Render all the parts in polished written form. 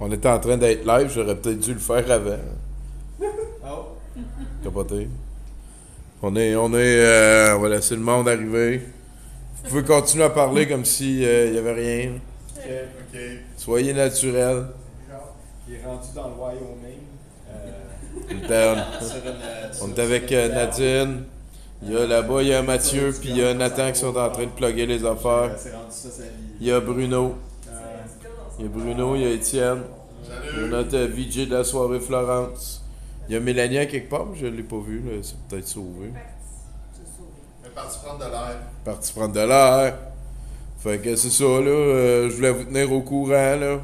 On était en train d'être live, j'aurais peut-être dû le faire avant. Oh. Capoté. On va laisser le monde arriver. Vous pouvez continuer à parler comme si y avait rien. Ok. Soyez naturel. Il est rendu dans le Wyoming. On est avec Nadine. Il y a là-bas, il y a Mathieu, puis il y a Nathan qui sont en train de plugger les affaires. C'est rendu ça sa vie. Il y a Bruno. Il y a Bruno, il y a Étienne. Il y a notre VJ de la soirée Florence. Il y a Mélanie à quelque part, je ne l'ai pas vue, c'est peut-être sauvé. Elle est partie prendre de l'air. Parti prendre de l'air. Fait que c'est ça, là. Je voulais vous tenir au courant, là.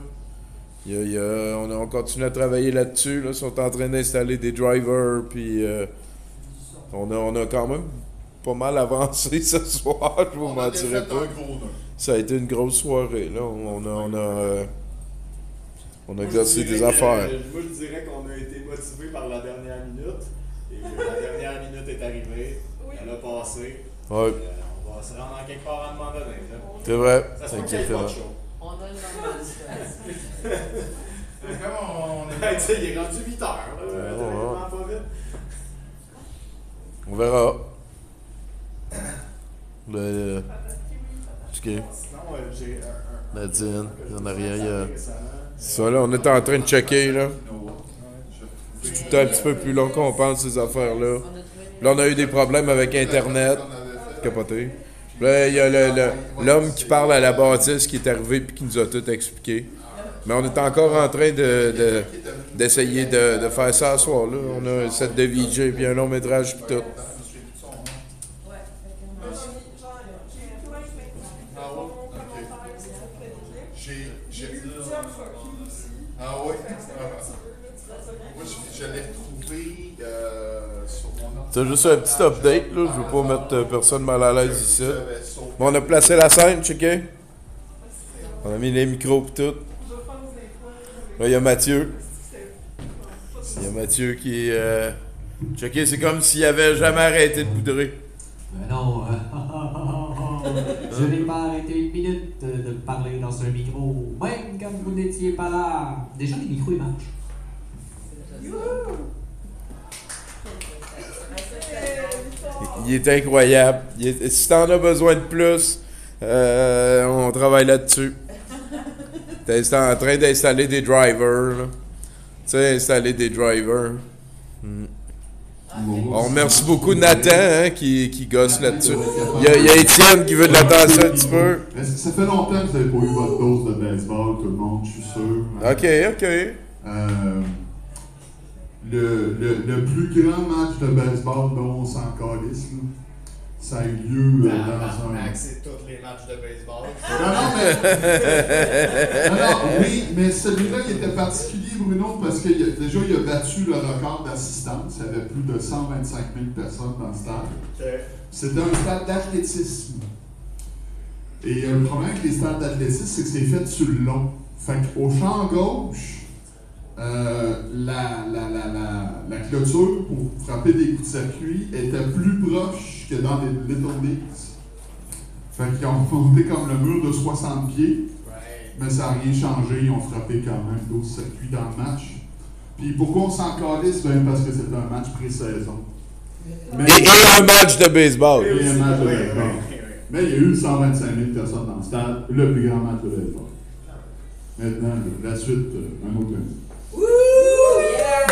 On continue à travailler là-dessus, là. Ils sont en train d'installer des drivers, puis on a quand même pas mal avancé ce soir, je vous mentirais pas. Ça a été une grosse soirée, là. On a gossé des affaires. Moi, je dirais qu'on a été motivé par la dernière minute. Et la dernière minute est arrivée. Elle a passé. Ouais. On va se rendre en quelque part à un moment donné. Là. C'est vrai. Ça se peut qu'il y ait pas de show. On a une normale Tu sais, il est rendu 8 heures. Là. Ouais. Pas vite. On verra. OK. Sinon, j'ai Nadine, il n'y en a rien. Ça, là, on est en train de checker, là. C'est tout le temps un petit peu plus long qu'on pense, ces affaires-là. Là, on a eu des problèmes avec Internet. Capoté. Là, il y a l'homme qui parle à la bâtisse qui est arrivé et qui nous a tout expliqué. Mais on est encore en train d'essayer de faire ça ce soir, là. On a un set de VJ puis un long métrage puis tout. Ah oui? Moi, je l'ai retrouvé sur mon ordinateur. C'est juste un petit update, là. Je veux pas mettre personne mal à l'aise ici. Bon, on a placé la scène, checké. On a mis les micros et tout. Là, il y a Mathieu. Il y a Mathieu qui est... checké, c'est comme s'il avait jamais arrêté de poudrer. Non, je n'ai pas arrêté une minute de parler dans ce micro, même quand vous n'étiez pas là. Déjà, les micros, ils marchent. Il est incroyable. Si t'en as besoin de plus, on travaille là-dessus. T'es en train d'installer des drivers, là. Tu sais, installer des drivers. On remercie beaucoup Nathan, hein, qui gosse là-dessus. Il y a Étienne qui veut de l'attention un petit peu. Ça fait longtemps que vous n'avez pas eu votre dose de baseball, tout le monde, je suis sûr. OK. Le plus grand match de baseball dont on s'en calisse, là, ça a eu lieu dans un... C'est tous les matchs de baseball. Oui, mais celui-là, il était particulier, Bruno, parce que déjà, il a battu le record d'assistance. Il y avait plus de 125 000 personnes dans le stade. C'était un stade d'athlétisme. Et le problème avec les stades d'athlétisme, c'est que c'est fait sur le long. Fait qu'au champ gauche, la clôture pour frapper des coups de circuit était plus proche que dans les Little Leagues. Fait qu'ils ont monté comme le mur de 60 pieds, mais ça n'a rien changé, ils ont frappé quand même d'autres circuits dans le match. Puis pourquoi on s'en calisse? Ben parce que c'est un match pré-saison. Et un match de baseball. Et un match de baseball. Mais il y a eu 125 000 personnes dans le stade, le plus grand match de baseball. Maintenant, la suite, un autre ami. Wouh! Yeah!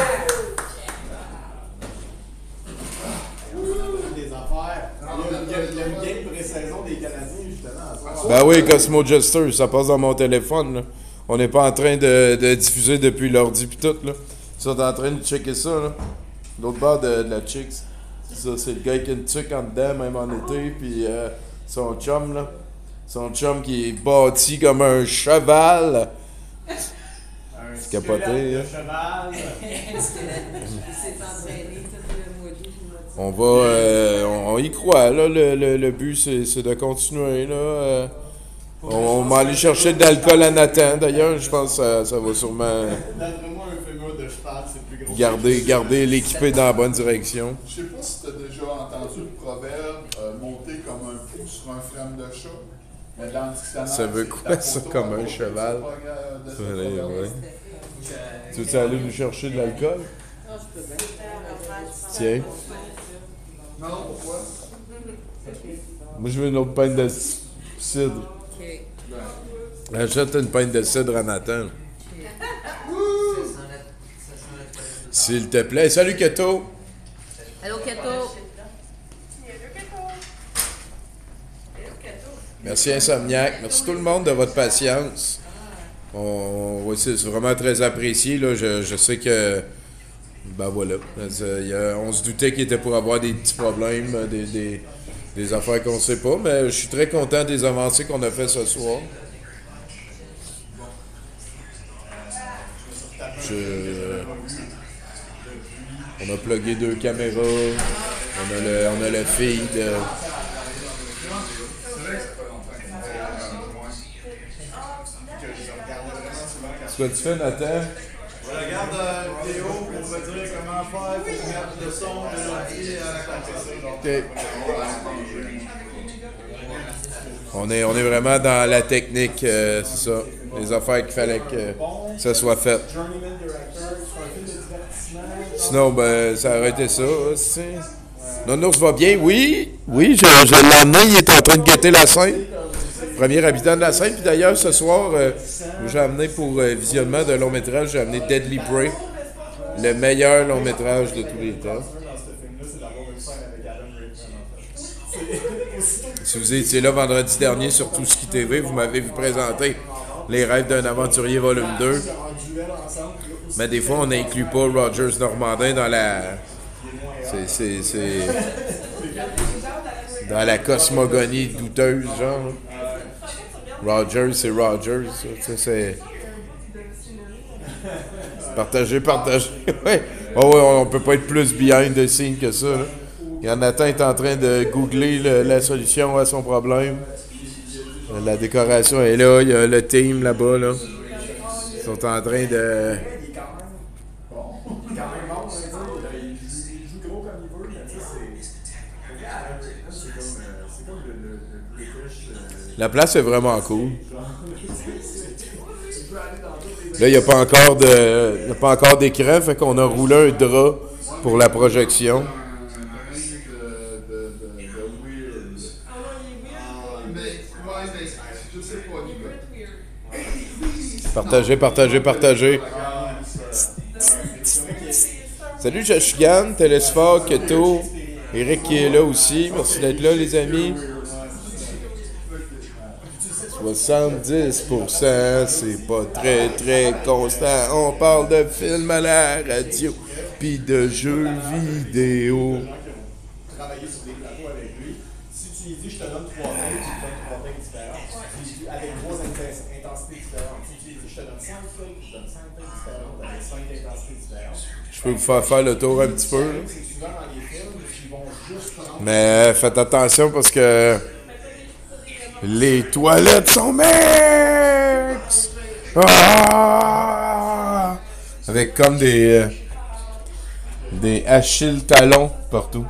Des affaires. Il y a une game pré-saison des Canadiens, justement. Ben oui, Cosmo Jester, ça passe dans mon téléphone, là. On n'est pas en train de diffuser depuis l'ordi pis tout, là. Ils sont en train de checker ça, là. L'autre bord de la chicks. Ça, c'est le gars qui a une tuque en dedans, même en été, puis son chum, là. Son chum qui est bâti comme un cheval. C'est capoté, hein. Cheval. Il s'est entraîné tout le mois d'août. On va... on y croit, là. Le but, c'est de continuer, là. On va aller chercher de l'alcool à Nathan, d'ailleurs. Je pense que ça va sûrement D'après moi, un fémur de cheval, c'est plus gros. garder l'équipé dans la bonne direction. Je sais pas si tu as déjà entendu le proverbe monter comme un fou sur un frame de chat. Mais dans le dictionnaire, Ça veut c'est quoi, ta ça, photo comme à un côté cheval? de ce Ouais, proverbe. ouais. Tu veux aller nous chercher de l'alcool? Non, je peux bien. Tiens. Non, pourquoi? Moi, je veux une autre pinte de cidre. OK. Achète une pinte de cidre à Nathan. S'il te plaît. Salut, Keto. Allô, Keto. Merci, Insomniac. Merci tout le monde de votre patience. Oui, c'est vraiment très apprécié. Là. Je sais que... Ben voilà. On se doutait qu'il était pour avoir des petits problèmes, des affaires qu'on ne sait pas, mais je suis très content des avancées qu'on a fait ce soir. On a plugué 2 caméras, on a le feed. C'est quoi tu fais, Nathan? Je regarde une vidéo pour vous dire comment faire pour mettre le son de l'ordi à la On est vraiment dans la technique, c'est ça. Les affaires qu'il fallait que ça soit fait. Sinon, ben, ça aurait été ça. Nounours va bien, oui. Oui, je l'ai emmené, il est en train de guetter la scène. Premier habitant de la scène. Puis d'ailleurs, ce soir, j'ai amené pour visionnement de long métrage, j'ai amené Deadly Prey, le meilleur long métrage de tous les temps. Si vous étiez là vendredi dernier sur Tout Ski TV, vous m'avez vu présenter Les rêves d'un aventurier volume 2. Mais des fois, on n'inclut pas Rogers Normandin dans la... C'est... Dans la cosmogonie douteuse, genre. Rogers, c'est Rogers. C'est... Partager. Ouais. Oh, ouais, on peut pas être plus behind the scene que ça. Là. Nathan est en train de googler la solution à son problème. La décoration est là. Il y a le team là-bas. Là. Ils sont en train de... La place est vraiment cool. Là, il n'y a pas encore d'écran, fait qu'on a roulé un drap pour la projection. Partagez. Salut Joshgan, Télésphore, Keto, Eric qui est là aussi. Merci d'être là, les amis. 70%, c'est pas très très constant. On parle de films à la radio, puis de jeux vidéo. Travailler sur des plateaux avec lui. Si tu lui dis je te donne 3 takes, tu te donnes 3 takes différents. Avec 3 intensités différentes. Si tu lui dis je te donne 5 takes, je te donne 5 takes différentes avec 5 intensités différentes. Je peux vous faire le tour un petit peu. Là. C'est souvent dans les films qui vont juste prendre. Mais faites attention parce que les toilettes sont mixtes! Ah! Avec comme des Achille talons partout.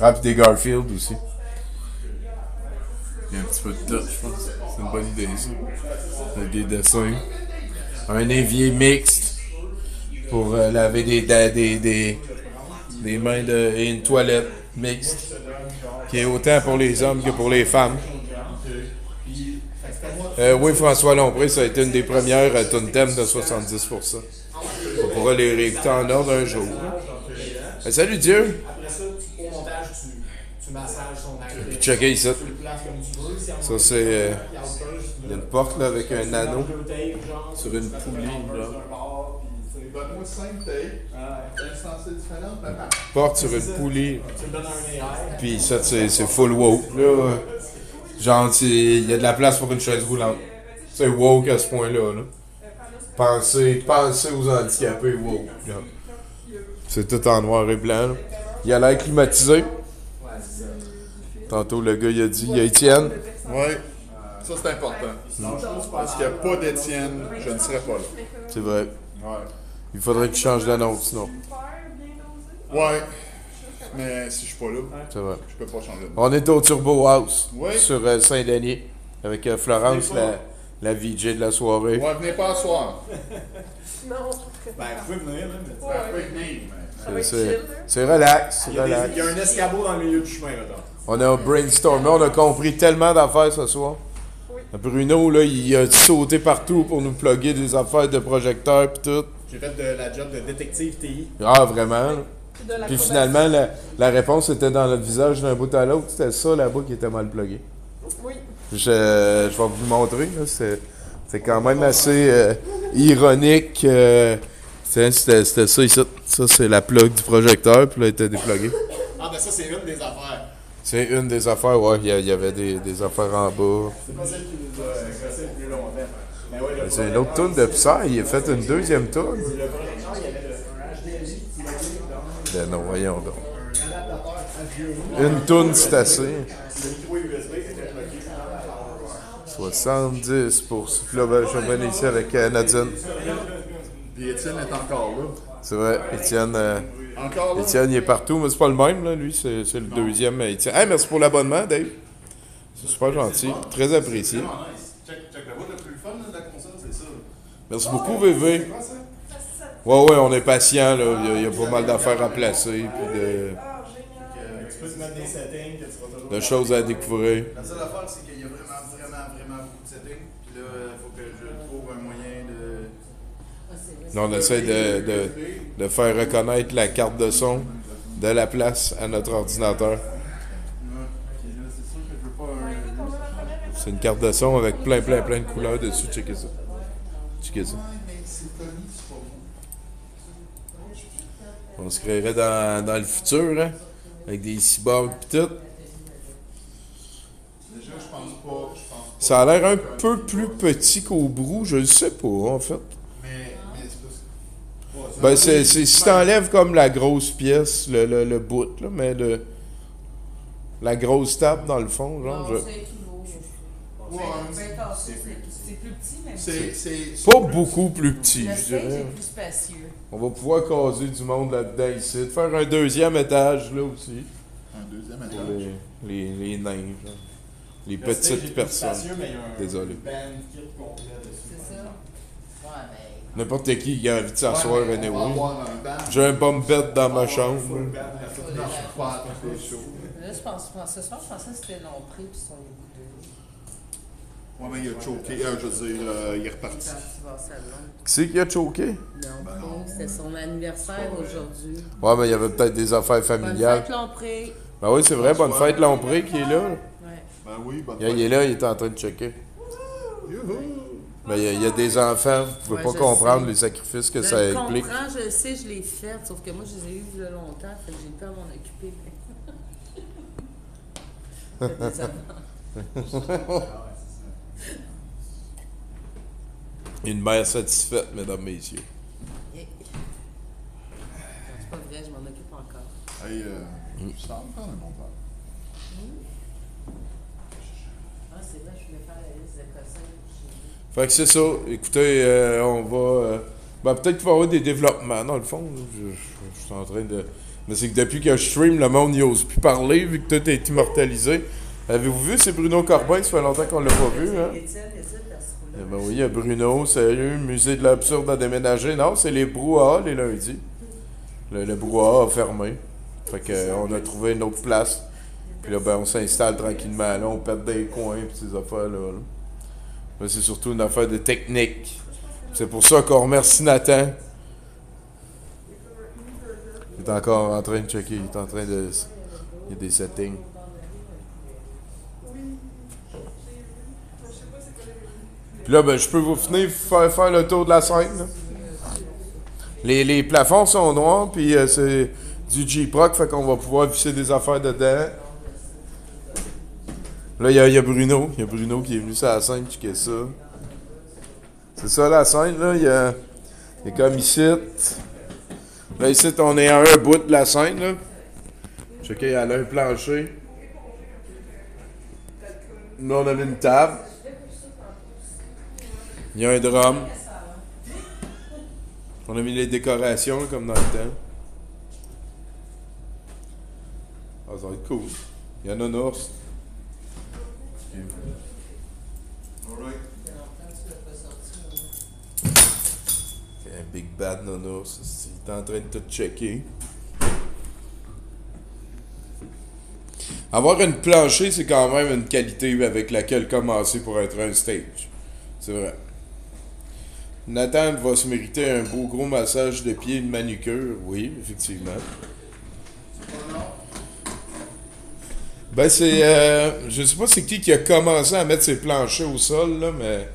Ah, puis des Garfield aussi. Il y a un petit peu de tout, je pense. C'est une bonne idée, ça. Avec des dessins. Un évier mixte pour laver des mains et une toilette mixte. Qui est autant pour les hommes que pour les femmes. Oui, François Lompré, ça a été une des premières tunes thème de 70%. On pourra les réécouter en ordre un jour. Salut Dieu! Après ça, au montage, tu massages son acte. Puis checker ici. Tu le places comme tu veux. Ça, c'est... Il y a une porte là, avec un anneau sur une poulie. Donne-moi 5 takes, instanciées différentes. Porte sur une poulie. Tu me donnes un AI. Puis ça, c'est full woke. Là. Genre, il y a de la place pour une chaise roulante. C'est woke à ce point-là. Là. Pensez aux handicapés woke. Là. C'est tout en noir et blanc. Là. Il y a l'air climatisé. Tantôt, le gars, il a dit, il y a Étienne. Oui, ça c'est important. Parce qu'il n'y a pas d'Étienne, je ne serais pas là. C'est vrai. Ouais. Il faudrait qu'il change d'annonce, sinon. Ouais. Mais si je suis pas là, C'est vrai. je peux pas changer de nom. On est au Turbo House Oui. sur Saint-Denis avec Florence, la VJ de la soirée. Ouais, venez pas ce soir. Non. Ben, vous pouvez venir, là, mais Ça va être né, Ça va être C'est chill, là. c'est relax, il c'est y, a relax. il y a un escabeau dans le milieu du chemin, là. On a brainstormé, on a compris tellement d'affaires ce soir. Oui. Bruno, là, il a sauté partout pour nous plugger des affaires de projecteurs pis tout. J'ai fait de la job de détective TI. Ah, vraiment? Puis de la Puis courbe finalement, la réponse était dans le visage d'un bout à l'autre. C'était ça là-bas qui était mal plugué. Oui. Je vais vous montrer. Là. C'est quand même assez ironique. C'était ça ici. Ça, c'est la plug du projecteur. Puis là, il était déplugué. Ah, ben ça, c'est une des affaires. C'est une des affaires, ouais. Il y avait des affaires en bas. C'est pas celle qui nous a gossé le plus longtemps. Mais ouais, le C'est une autre toune de Psy. Il a fait une deuxième toune. Le projecteur, il y avait un HDMI qui était dans Ben non, voyons donc. un adaptateur HDMI. Une toune, c'est assez. Le micro USB était bloqué. 70 pour souffler. Là, je vais venir ici avec Nadine. Puis Étienne est encore là. C'est vrai, Étienne. Encore là? Étienne, il est partout, mais c'est pas le même, là. Lui, c'est le deuxième. Étienne. Hey, merci pour l'abonnement, Dave. C'est super gentil. Très apprécié. Check la voix le plus fun de la console, c'est ça. Merci beaucoup, VV. Ouais, on est patient, là. Il y a pas mal d'affaires à placer, puis Tu peux te mettre des settings que tu vas toujours. de choses à découvrir. La seule affaire, c'est qu'il y a vraiment beaucoup de settings. Puis là, il faut que je trouve un moyen de. Là, on essaie de faire reconnaître la carte de son de la place à notre ordinateur. C'est sûr que je veux pas un. C'est une carte de son avec plein de couleurs dessus. Checkez ça. Checkez ça. Mais c'est Tony, c'est pas bon. On se créerait dans le futur, hein? Avec des cyborgs pis tout. Déjà, je pense pas. Ça a l'air un peu plus petit qu'au brou, je le sais pas, en fait. Mais c'est pas. Ben, c'est si t'enlèves comme la grosse pièce, le bout, là, mais la grosse table dans le fond, genre. Non, je- c'est équivaut. Ouais. C'est cassé, c'est plus petit, mais C'est. Pas beaucoup plus petit, le je stage dirais. est plus spacieux. On va pouvoir caser du monde là-dedans ici. Faire un deuxième étage, là aussi. Un deuxième Pour étage. les nains, genre. Les Le stage est petites plus personnes. spacieux, mais il y a un Désolé. band kit complet dessus. C'est ça? Ouais, mais. N'importe qui a envie de s'asseoir, On va anyway. avoir un band. J'ai un bum bed dans ma Full chambre. band, la Faut toute les Non, marche. je crois que c'est chaud. Là, ce soir, je pensais que c'était Lompré puis son bout Ouais, mais il a choqué. Je veux dire, il est reparti. Quand tu vas au salon. Qui c'est qui a choqué? Lompré, c'était son anniversaire aujourd'hui. Ouais, mais il y avait peut-être des affaires Bonne familiales. fête, Lompré. Ben oui, c'est vrai, bonne fête Lompré qui est là. Ouais. Ben oui, bonne Il est là, il est en train de checker. Youhou! Mais il y a des enfants, vous pouvez Ouais, pas je comprendre sais. les sacrifices que Je ça le implique. comprends, je le sais, je l'ai fait, sauf que moi, je les ai eus il y a longtemps, fait que j'ai pas à m'en occuper. Fait des enfants. Une mère satisfaite, mesdames, messieurs. C'est pas vrai, je m'en occupe encore. Hey, je sens prendre un bon père. Ah, c'est vrai, je voulais faire la liste d'Écossais. Fait que c'est ça. Écoutez, on va. Ben, peut-être qu'il va y avoir des développements, dans le fond. Je suis en train de. Mais c'est que depuis que je stream, le monde n'ose plus parler, vu que tout est immortalisé. Avez-vous vu, c'est Bruno Corbin, ça fait longtemps qu'on l'a pas vu, hein? Étienne, essaie de se Eh ben oui, il y a Bruno, sérieux, musée de l'absurde à déménager. Non, c'est les brouhahas les lundis. Le brouhaha a fermé. Fait que, on a trouvé une autre place. Puis là, ben, on s'installe tranquillement. Là, on pète des coins et ces affaires-là. Là. Mais c'est surtout une affaire de technique. C'est pour ça qu'on remercie Nathan. Il est encore en train de checker. Il est en train de... Il y a des settings. Puis là, ben, je peux vous finir faire le tour de la scène. Là. Les plafonds sont noirs, puis c'est du J-Proc, fait qu'on va pouvoir visser des affaires dedans. Là, il y a Bruno. Il y a Bruno qui est venu sur la scène checker ça. C'est ça la scène, là. Il y a comme ici. Là, ici, on est à un bout de la scène, là. Checker, il y a là un plancher. Là, on avait une table. Il y a un drum. On a mis les décorations là, comme dans le temps. Ah, ça va être cool. Il y a un ours. Alright. Un Big Bad Nonos, il est en train de tout checker. Avoir une plancher, c'est quand même une qualité avec laquelle commencer pour être un stage. C'est vrai. Nathan va se mériter un beau gros massage de pied et de manucure. Oui, effectivement. Ben, c'est... je sais pas c'est qui a commencé à mettre ses planchers au sol, là, mais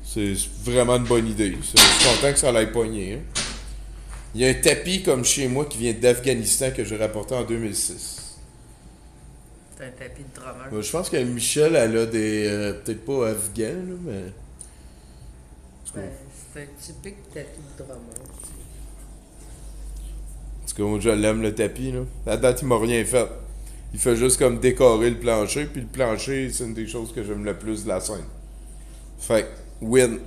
c'est vraiment une bonne idée. Je suis content que ça l'aille pogner. Hein. Il y a un tapis comme chez moi qui vient d'Afghanistan que j'ai rapporté en 2006. C'est un tapis de drummer. Ben, je pense que Michel, elle a des... peut-être pas afghans, là, mais... Ben, c'est un typique tapis de drummer. En tout cas, moi, je l'aime, le tapis, là. À date, il m'a rien fait. Il fait juste comme décorer le plancher, puis le plancher, c'est une des choses que j'aime le plus de la scène. Fait que, win.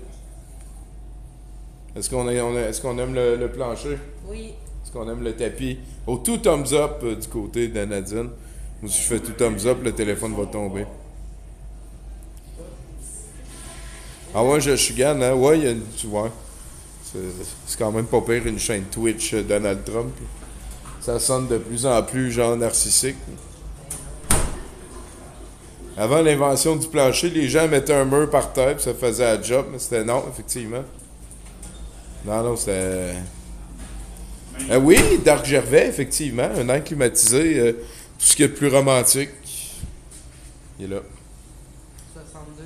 Est-ce qu'on aime le plancher? Oui. Est-ce qu'on aime le tapis? Oh, tout thumbs up du côté de Nadine. Moi, si je fais tout thumbs up, le téléphone va tomber. Ah ouais, je suis gagne, hein? Ouais, il y a une... Tu vois. C'est quand même pas pire une chaîne Twitch Donald Trump. Ça sonne de plus en plus genre narcissique. Avant l'invention du plancher, les gens mettaient un mur par terre, puis ça faisait la job, mais c'était non, effectivement. Non, c'était... oui, Dark Gervais, effectivement, un air climatisé, tout ce qui est de plus romantique. Il est là. 62.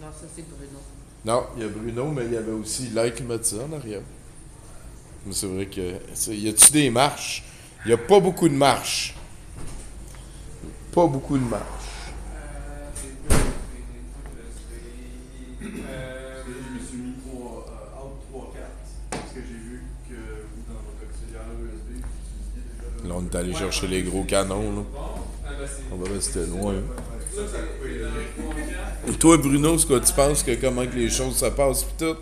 Non, ça c'est Bruno. Non, il y a Bruno, mais il y avait aussi l'air climatisé en arrière. Mais c'est vrai que... Y a-tu des marches? Il n'y a pas beaucoup de marches. Pas beaucoup de marches. Je me suis mis out 3-4 parce que j'ai vu que vous, dans votre auxiliaire USB, vous utilisiez déjà... Là, on est allé chercher les gros canons, là. On va rester loin. Et toi, Bruno, c'est quoi tu penses que comment que les choses se passent pis tout?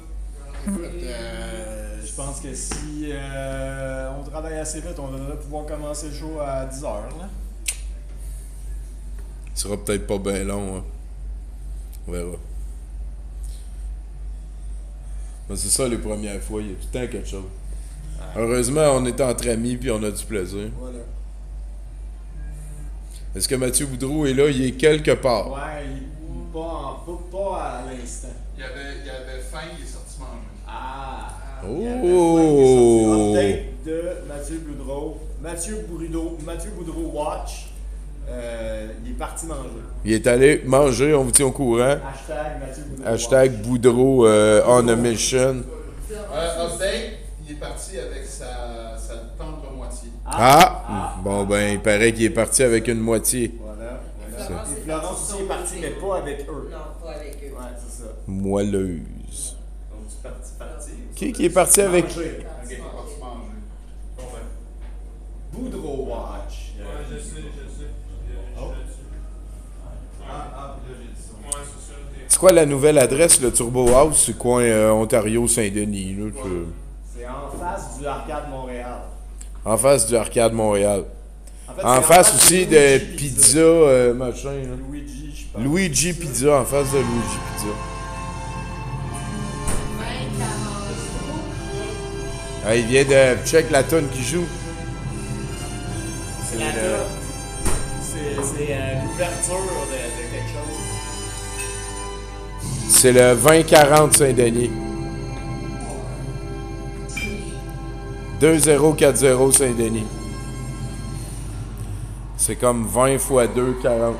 Je pense que si on travaille assez vite, on devrait pouvoir commencer le show à 10h. Là. Ce sera peut-être pas bien long, hein. On verra. Mais c'est ça les premières fois, il y a tout le temps quelque chose. Heureusement, on est entre amis puis on a du plaisir. Voilà. Est-ce que Mathieu Boudreau est là? Il est quelque part. Ouais, il est pas à l'instant. Il y avait faim, il est sorti manger. Ah! Oh! Update de Mathieu Boudreau. Mathieu Boudreau Watch. Il est parti manger. Il est allé manger, on vous tient au courant. Hashtag Mathieu Boudreau. Hashtag Boudreau on a mission. Update, il est parti avec sa tendre moitié. Bon ben, il paraît qu'il est parti avec une moitié. Voilà. Florence Et Florence aussi est partie, mais pas avec eux. Non, pas avec eux. Ouais, c'est ça. Moelleuse. Donc, tu parti. Qui est parti avec... Manger. Il est parti manger. Bon, ben. Boudreau Watch. Je sais. Oh. Puis là, j'ai dit ça. Ouais, c'est ça. C'est quoi la nouvelle adresse, le Turbo House? C'est coin Ontario-Saint-Denis, là, C'est en face du Arcade Montréal. en face du Arcade Montréal. fait, En c'est face aussi du de Luigi Pizza, machin. Là. Luigi, je pense. Luigi Pizza, en face de Luigi Pizza. 20, 40. Il vient de check la tonne qui joue. C'est l'ouverture de quelque chose. C'est le 2040 Saint-Denis. 2040 Saint-Denis. C'est comme 20 x 2, 40.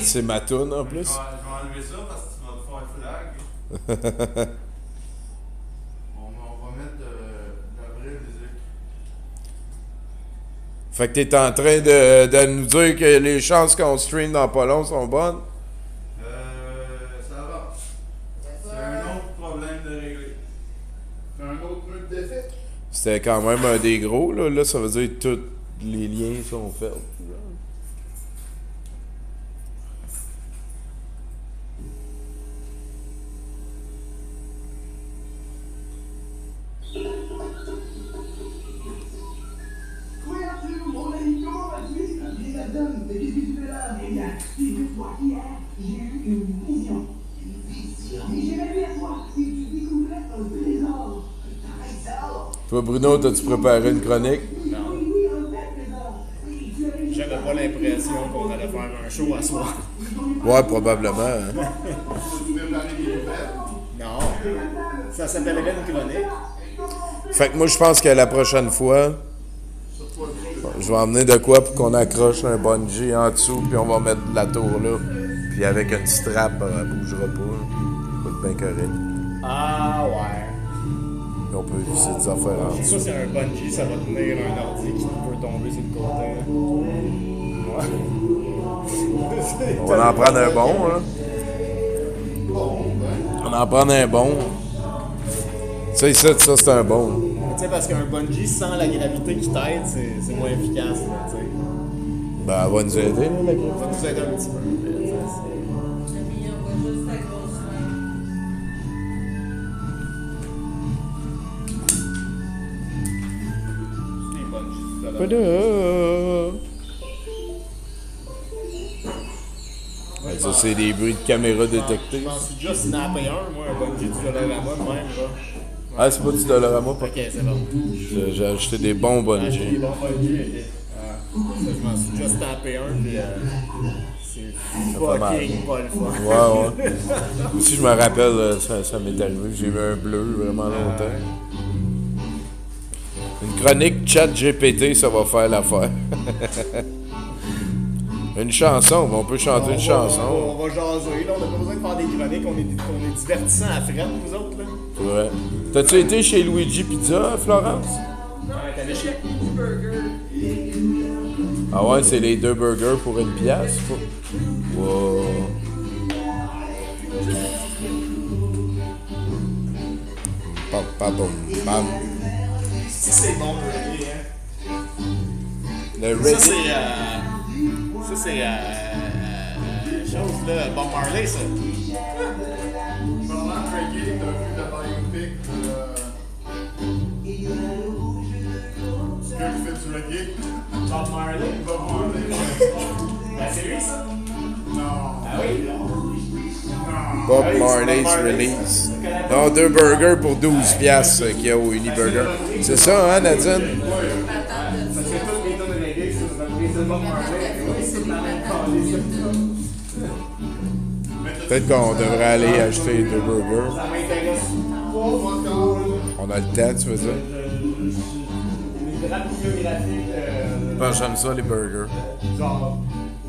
C'est ma toune en plus. Je vais enlever ça parce que tu vas te faire un flag. On va mettre de la vraie musique. Fait que t'es en train de nous dire que les chances qu'on stream dans pas long sont bonnes? Ça va. C'est un autre problème de régler. C'est un autre nœud de défaite. C'était quand même un des gros, là. Là, ça veut dire que tous les liens sont faits. Toi, Bruno, t'as-tu préparé une chronique? J'avais pas l'impression qu'on allait faire un show à soir. Ouais, probablement. Hein. Non. Ça s'appellerait une chronique. Fait que moi, je pense que la prochaine fois, je vais emmener de quoi pour qu'on accroche un bungee en dessous, puis on va mettre la tour là. Puis avec une strap, elle bougera pas. Ça va être bien correct. Ah ouais. Puis on peut visser des affaires en dessous. Ça, c'est un bungee, ça va tenir un ordi qui peut tomber sur le côté. On va en prendre un bon, hein. On va en prendre un bon. Ça, ici, ça, c'est un bon. Tu sais, parce qu'un bungee sans la gravité qui t'aide, c'est moins efficace, là, tu sais. Ben, elle va nous aider, là, la Ça nous aide un petit peu. Mais ça, c'est des bungees de la- Ben, ça, c'est des bruits de caméra détectés. Je m'en suis déjà snappé un, moi, un bungee du Dollarama de même, là. Ah, c'est pas du Dollarama, pas. Ok, c'est bon. J'ai acheté des bons J'ai acheté des bungees. bons bungees, ok. Ça, je m'en suis déjà snappé un, puis c'est fait mal. fucking pas le fun. Ouais, ouais. Aussi, je me rappelle, ça m'est arrivé, j'ai eu un bleu vraiment longtemps. Une chronique chat GPT, ça va faire l'affaire. Une chanson, on peut chanter une chanson. On va jaser, là, on n'a pas besoin de faire des chroniques, on est divertissants à frette, nous autres, là. Ouais. T'as-tu été chez Luigi Pizza, Florence? Ouais, t'allais chez... Ah ouais, c'est les 2 burgers pour une pièce. Wow. Pam, pam, pam, pam. Si c'est bon, le reggae, hein. Le Ça, reggae. c'est chose, là, Bob Marley, ça. Parlant de reggae, t'as vu la biopic du gars qui fait du reggae? Bob Marley? Bob Marley. Ben, c'est lui, ça? Non. Ah oui? Bob Ah oui, Marley's c'est Bob Marley. Release. Non, 2 burgers pour 12 piastres qu'il y a au Uniburger. C'est ça, hein, Nadine? Parce que tous les tonnes de reggae, c'est Bob Marley. Oui, c'est la même calice. Peut-être qu'on devrait aller acheter 2 burgers. Ça m'intéresse pas. On a le temps, tu veux dire? Les draps biographiques, Je pense que j'aime ça, les burgers. genre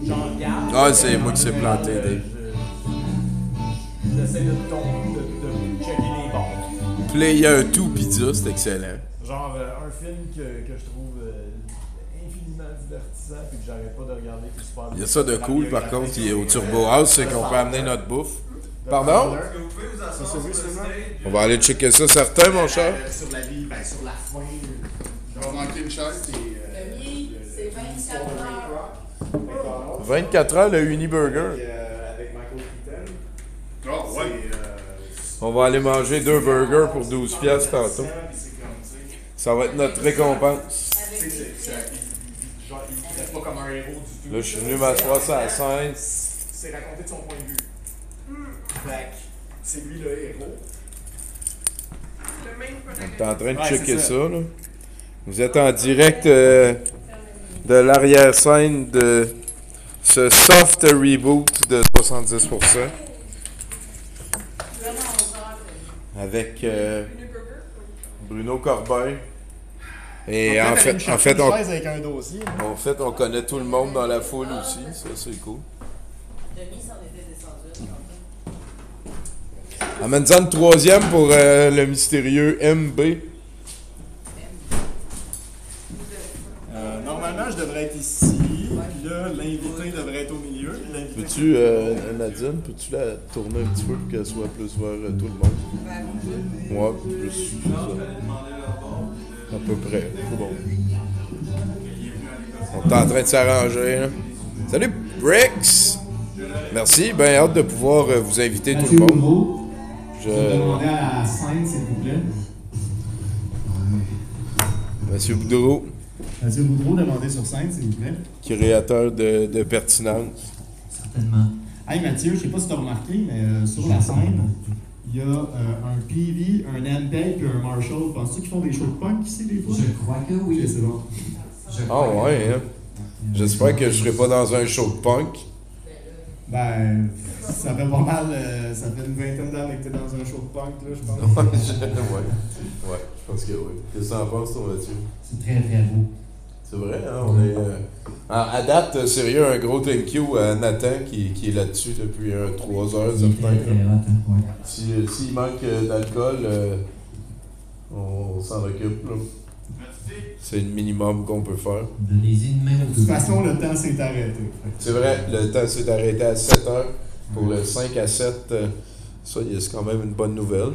regarde. Ah, c'est moi qui s'est planté, Dave. J'essaie de checker les bons. Player 2 Pizza, c'est excellent. Genre un film que je trouve infiniment divertissant puis que j'arrête pas de regarder puis super Il y a ça de cool, par contre, il est au Turbo House, c'est qu'on peut amener notre bouffe. Pardon? Est-ce que vous pouvez vous asseoir sur le stage? On va aller checker ça, certain, mon cher. Sur la vie, ben sur la fin. On va manquer une chaise. C'est 24 heures. 24 heures, le Uniburger. Avec Michael Keaton. Oh, ouais. On va aller manger 2 burgers pour 12 piastres tantôt. Ça va être notre récompense. Genre, il ne pas comme un héros du tout. Là, je suis venu m'asseoir sur la scène. C'est raconté de son point de vue. Fait que c'est lui le héros. Le même On est en train de Ouais, checker c'est ça, ça. là. Vous êtes en direct de l'arrière-scène de ce soft reboot de 70%. Avec Bruno Corbin. Et en fait, une chaise avec un dossier. on connaît tout le monde dans la foule aussi. Ça, c'est cool. Denis s'en était descendu. Amène-en une 3e pour le mystérieux MB. Normalement, je devrais être ici. Puis là, l'invité devrait être au milieu. L'invité- Peux-tu, Nadine, peux-tu la tourner un petit peu pour qu'elle soit plus vers tout le monde? Ouais, plus ça. À peu près. C'est bon. On est en train de s'arranger, là. Salut, Brix! Merci, bien hâte de pouvoir vous inviter tout le monde. Boudreau, Je... je vais demander à la scène, s'il vous plaît. Monsieur Boudreau. Mathieu Boudreau, demandez sur scène, s'il vous plaît. Créateur de pertinence. Certainement. Hey Mathieu, je sais pas si tu as remarqué, mais sur la scène, il y a un PV, un Ampeg et un Marshall. Penses-tu qu'ils font des shows de punk ici des fois? Je crois que oui. Ok, c'est bon. Ah ouais, hein? J'espère que je serai pas dans un show de punk. Ben, ça fait pas mal, ça fait une vingtaine d'années que t'es dans un show de punk, là, je pense. Ouais, je pense que oui. Qu'est-ce que t'en penses, toi, Mathieu? C'est très, très beau. C'est vrai, hein? On est. À date, sérieux, un gros thank you à Nathan qui est là-dessus depuis 3 heures, Il est très, certain. très hot, hein, ouais. S'il manque d'alcool, on s'en occupe, là. C'est le minimum qu'on peut faire. Donnez-y une main De toute façon, le temps s'est arrêté. C'est vrai, le temps s'est arrêté à 7 heures. Pour le 5 à 7, ça, c'est quand même une bonne nouvelle.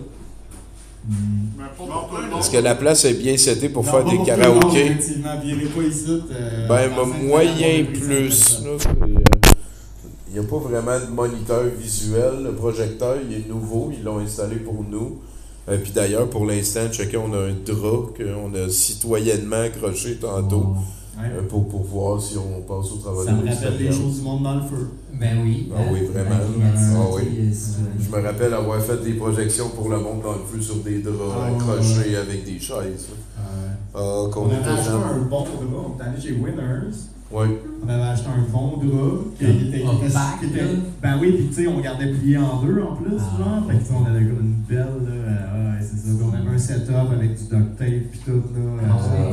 Est-ce que la place est bien setée pour faire des karaokés? Effectivement, virez pas ici. Moyen plus. Il n'y a pas vraiment de moniteur visuel. Le projecteur, il est nouveau. Ils l'ont installé pour nous. Puis d'ailleurs, pour l'instant, chacun, on a un drap qu'on a citoyennement accroché tantôt pour voir si on passe au travail. Ça me rappelle les choses du monde dans le feu. Ben oui. Ah oui, vraiment. Ah oui. Je me rappelle avoir fait des projections pour le monde dans le feu sur des draps accrochés avec des chaises. On avait acheté un bon drap, on est allé chez Winners. Oui. On avait acheté un bon drap qui était ben oui, puis tu sais, on gardait plié en deux en plus, genre. Fait que on avait comme une belle, là. C'est ça. On avait un setup avec du duct tape pis tout, là. Ouais.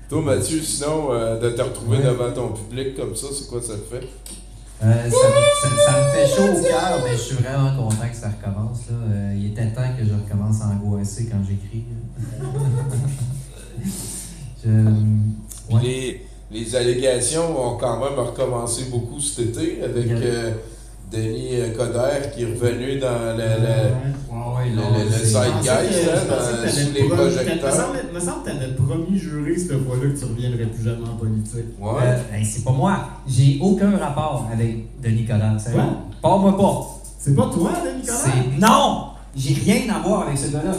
Toi, Mathieu, sinon, de te retrouver devant ton public comme ça, c'est quoi ça te fait? Ça me fait chaud au cœur, mais je suis vraiment content que ça recommence. Là. Il était temps que je recommence à angoisser quand j'écris. Les allégations vont quand même recommencer beaucoup cet été avec Denis Coderre qui est revenu dans le zeitgeist, sous les projecteurs. Il me semble que t'avais promis juré cette fois-là que tu reviendrais plus jamais en politique. Ouais. C'est pas moi. J'ai aucun rapport avec Denis Coderre. Quoi? Parle-moi pas. C'est pas toi, Denis Coderre? Non! J'ai rien à voir avec ce gars-là.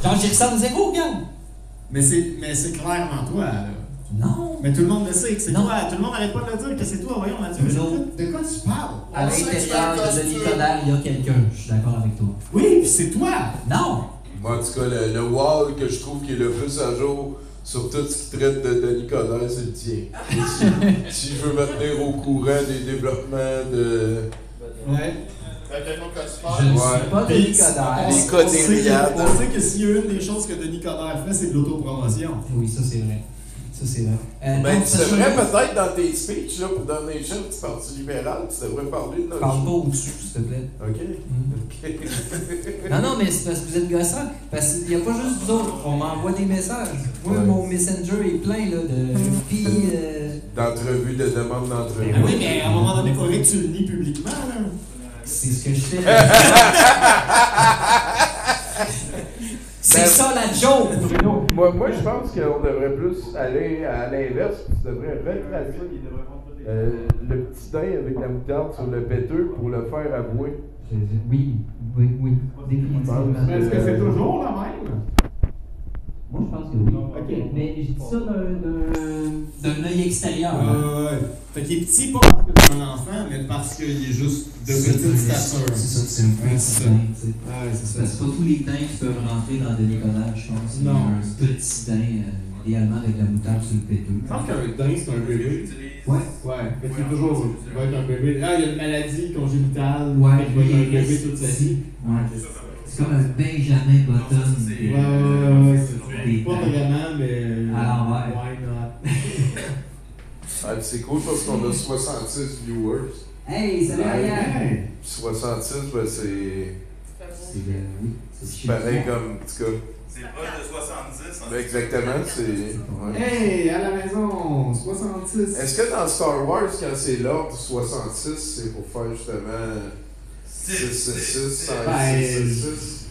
Genre, j'y ressemble zéro, gars. Mais c'est clairement toi, là. Non! Mais tout le monde le sait que c'est toi. Tout le monde n'arrête pas de le dire que c'est toi. Voyons, Mathieu. De quoi tu parles? À l'intérieur de Denis Coderre, il y a quelqu'un. Je suis d'accord avec toi. Oui, puis c'est toi! Non! Moi, en tout cas, le wall que je trouve qui est le plus à jour sur tout ce qui traite de Denis Coderre, c'est le tien. Si je veux me tenir au courant des développements de... Ouais. Je ne suis pas Denis Coderre. On sait que s'il y a une des choses que Denis Coderre fait, c'est de l'autopromotion. Oui, ça c'est vrai. Ça c'est vrai. Tu devrais peut-être dans tes speeches là, pour Donation du Parti libéral, tu devrais parler de notre Parle pas au-dessus, s'il te plaît. OK. Non, mais c'est parce que vous êtes gossant. Parce qu'il n'y a pas juste vous autres. On m'envoie des messages. Moi, mon Messenger est plein là, de d'entrevues, de demandes d'entrevues. Ah oui, mais à un moment donné, il faudrait que tu le nies publiquement, là. C'est ce que je fais. C'est ça la joke, Bruno. Moi, je pense qu'on devrait plus aller à l'inverse. Tu devrais retracer le petit daim avec la moutarde sur le péteux pour le faire avouer. Oui, définitivement. Est-ce que c'est toujours la même? Moi, je pense que oui. Okay. Mais je dis ça d'un œil extérieur. Fait qu'il est petit, pas parce que c'est un enfant, mais parce qu'il est juste de petite stature. C'est ça, c'est un petit daim. C'est ça. C'est pas tous les daims qui peuvent rentrer dans des décollages, je pense. Non. Un petit daim, idéalement avec la moutarde sur le péteux. Je pense qu'un daim, c'est un bébé. Ouais. Fait qu'il est toujours. Il va être un bébé. Ah, il y a une maladie congénitale. Ouais, il va être un bébé toute sa vie. Ouais. C'est comme un Benjamin Button. Ouais. Pas vraiment, mais. À l'envers. Why not? C'est cool parce qu'on a 66 viewers. Hey, salut Ariane! 66, ben c'est pareil comme, en tout cas. C'est proche de 70. Ben exactement, c'est... Hey, à la maison, 66. Est-ce que dans Star Wars, quand c'est l'ordre 66, c'est pour faire justement 666, 666?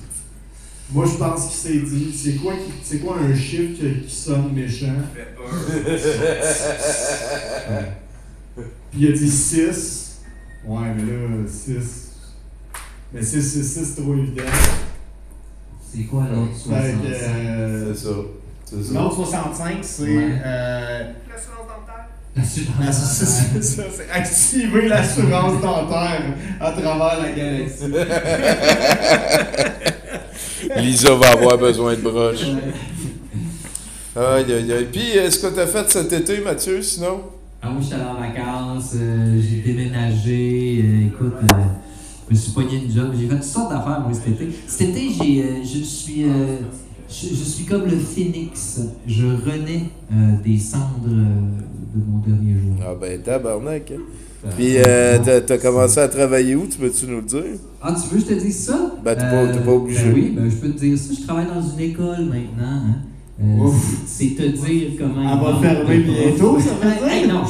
Moi, je pense qu'il s'est dit, c'est quoi un chiffre qui sonne méchant? Puis il a dit 6. Ouais, mais là, 6. Mais 6, c'est trop évident. C'est quoi l'autre 66? C'est ça. C'est ça. L'autre 65, c'est. L'assurance dentaire. C'est ça, c'est activer l'assurance dentaire à travers la galaxie. Lisa va avoir besoin de broches. Aïe, aïe, aïe. Puis, est-ce que t'as fait cet été, Mathieu, sinon? Ah, moi, j'étais allé en vacances, j'ai déménagé, écoute, je me suis pogné une job, j'ai fait toutes sortes d'affaires, moi, cet été. Cet été, je suis comme le phénix, je renais des cendres de mon dernier jour. Ah ben, tabarnak, hein? Puis, t'as commencé à travailler où? Tu peux-tu nous le dire? Ah, tu veux que je te dise ça? Ben, t'es pas obligé. Ben oui, ben, je peux te dire ça. Je travaille dans une école maintenant, hein. C'est te dire comment... Elle va fermer bientôt, ça veut dire? Hey, non!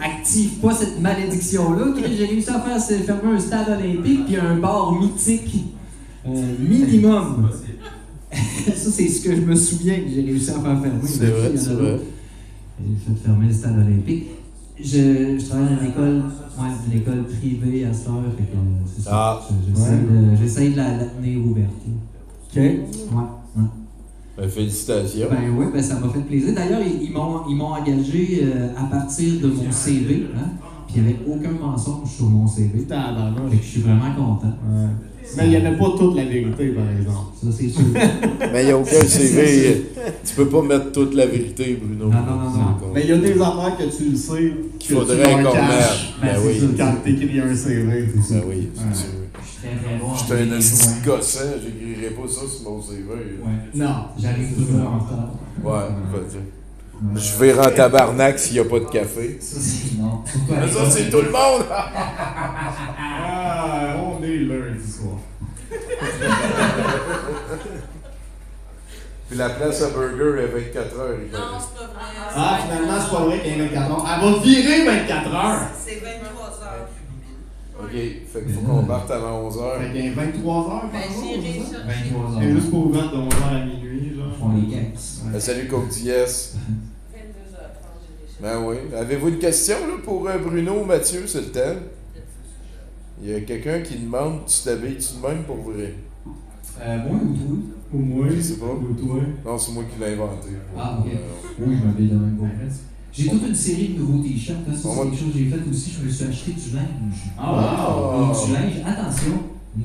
Active pas cette malédiction-là. J'ai réussi à faire fermer un stade olympique puis un bar mythique. Minimum. Ça, c'est ce que je me souviens que j'ai réussi à faire fermer. C'est vrai, c'est vrai. J'ai fait fermer le stade olympique. Je travaille dans une école privée à cette heure. Fait que, c'est ça. Ah. J'essaie de la tenir ouverte. OK. Ouais. Ben, félicitations. Ben oui, ben ça m'a fait plaisir. D'ailleurs, ils m'ont engagé à partir de mon CV, hein, puis il n'y avait aucun mensonge sur mon CV. Fait que je suis vraiment content. Ouais. Mais il n'y avait pas toute la vérité, par exemple. Ça, c'est sûr. Mais il n'y a aucun CV. Tu peux pas mettre toute la vérité, Bruno. Non. Mais il y a des affaires que tu le sais qu'il faudrait qu'on mette. Ben oui. Quand tu écris un CV. Ben oui, c'est sûr. Je suis un esti gossant, j'écrirai pas ça sur mon CV. Non. J'arrive toujours en retard. Ouais, je vais en tabarnak s'il n'y a pas de café. Non. Mais ça, c'est tout le monde! On est lundi soir. Puis la place à burger est 24 heures. Non, c'est pas vrai. Ah, finalement, c'est pas vrai qu'il y a 24 heures. Elle va virer 24 heures! C'est 23 heures. OK, fait qu'il faut qu'on parte avant 11 heures. Fait qu'il y a 23 heures, Ben, j'irai chercher. 23 c'est heures. juste pour vendre de 11h à minuit, genre. Ils font les gags. Salut, Coke Diez. 22h30, Ben oui. Avez-vous une question là, pour Bruno ou Mathieu, c'est le thème? Il y a quelqu'un qui demande, tu t'habilles-tu de même pour vrai? Moi ou toi? Ou moi, Je sais pas. ou toi. Non, c'est moi qui l'ai inventé. Ah, ok. Oui, je m'habille de même pour vrai. J'ai toute une série de nouveaux t-shirts. Hein. Ça, c'est quelque chose que j'ai fait aussi. Je me suis acheté du linge. Ah, Du linge, attention,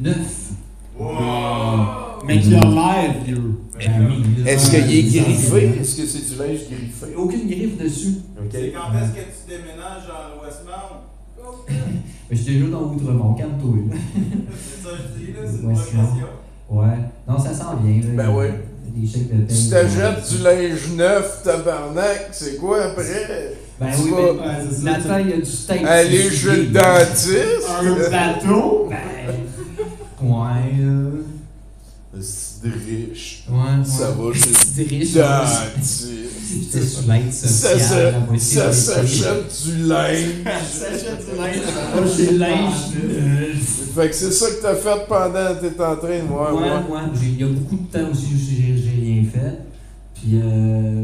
neuf. Mais qui a l'air vieux. Est-ce qu'il est griffé? Est-ce que c'est du linge griffé? Aucune griffe dessus. C'est quand est-ce que tu déménages à Westmount? Mais je suis déjà dans Outremont, calme-toi. C'est ça que je dis, là, c'est une Westmount. progression. Ouais. Non, ça sent bien. Là. Ben oui. Des chèques de paye. Tu t'achètes du linge neuf, tabarnak, c'est quoi après? Ben tu oui, vas mais la taille du steak. aller chez le dentiste? Un bateau? Ben. Ouais. C'est riche. Ouais. Ça va chez C'est riche. le dentiste. C'était sur l'aide sociale. Ça s'achète du linge. Ça s'achète du linge. Chez linge. Fait que c'est ça que t'as fait pendant que t'étais en train de voir. Ouais. Il y a beaucoup de temps aussi où j'ai rien fait. Puis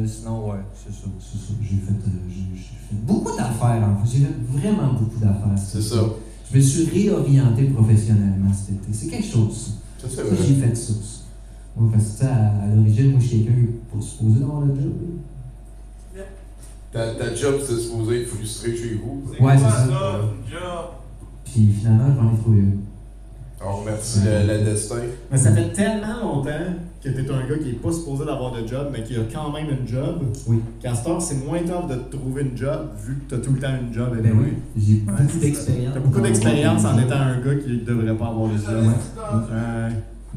sinon, ouais, c'est ça. J'ai fait beaucoup d'affaires, en fait. J'ai fait vraiment beaucoup d'affaires. C'est ça. Je me suis réorienté professionnellement cet été. C'est quelque chose. Ça, c'est vrai. J'ai fait ça. Ouais, parce que à l'origine, moi, je suis quelqu'un qui n'est pas supposé d'avoir le job. Ta job, c'était supposé être frustré chez vous. Ouais, c'est ça. Job. Puis finalement, j'en ai trouvé une. On remercie le destin. Mais ça fait tellement longtemps que t'es un gars qui est pas supposé d'avoir de job, mais qui a quand même une job. Oui. Qu'à ce temps, c'est moins tough de te trouver une job, vu que t'as tout le temps une job. Ben oui, j'ai beaucoup d'expérience. T'as beaucoup d'expérience en étant un gars qui devrait pas avoir de job.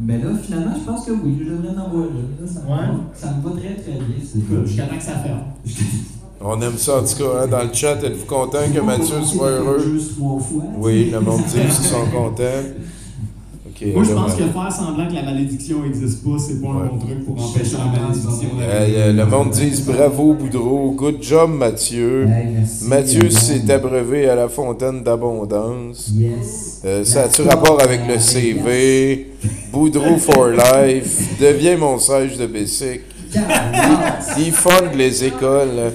Mais là, finalement, je pense que oui, je devrais en avoir une. Ça me va très très bien. Écoute, jusqu'à temps que ça ferme. On aime ça en tout cas, hein, dans le chat. Êtes-vous content que Mathieu soit heureux? Juste 3 fois. Oui, le monde dit qu'ils sont contents. Okay, moi, je pense que faire semblant que la malédiction n'existe pas, c'est pas un bon truc pour empêcher la malédiction d'arriver. Le monde dit bravo Boudreau, good job Mathieu. Merci, Mathieu s'est abreuvé à la fontaine d'abondance. Yes. Ça a-tu rapport avec le CV? Boudreau for life. Deviens mon sage de Bessic. Il fonde les écoles.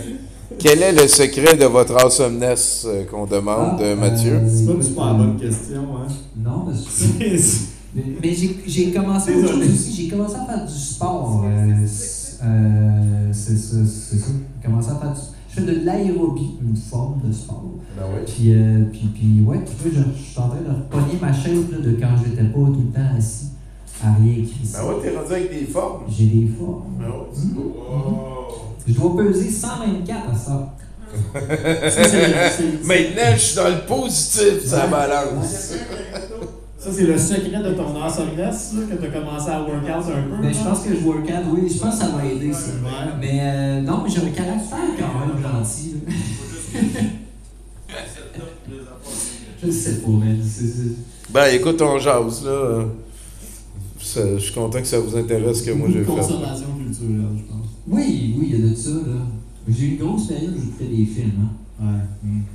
Quel est le secret de votre awesomeness qu'on demande, Mathieu? C'est pas une super bonne question, hein? Non, mais j'ai commencé autre chose aussi. J'ai commencé à faire du sport. c'est ça. J'ai commencé à faire je fais de l'aérobie, une forme de sport. Ben oui. Puis ouais, tu vois, je suis en train de repogner ma chaise là, de quand j'étais pas tout le temps assis à rien écrit. Ben ouais, t'es rendu avec des formes. J'ai des formes. Ben ouais, c'est beau. Je dois peser 124 à ça. Maintenant, je suis dans le positif, ça balance. Ça, c'est le secret de ton awesomeness, là, que tu as commencé à workout un peu. Ben, je pense que je workout, oui, je pense que ça va aider, ça. Ouais. Mais non, mais j'ai un caractère quand même gentil. Je sais pas, mais Ben écoute, on jase, là. Je suis content que ça vous intéresse ce que moi j'ai fait. Consommation culturelle, je pense. Oui, il y a de ça, là. J'ai eu une grosse période où j'écoutais des films, hein. Ouais.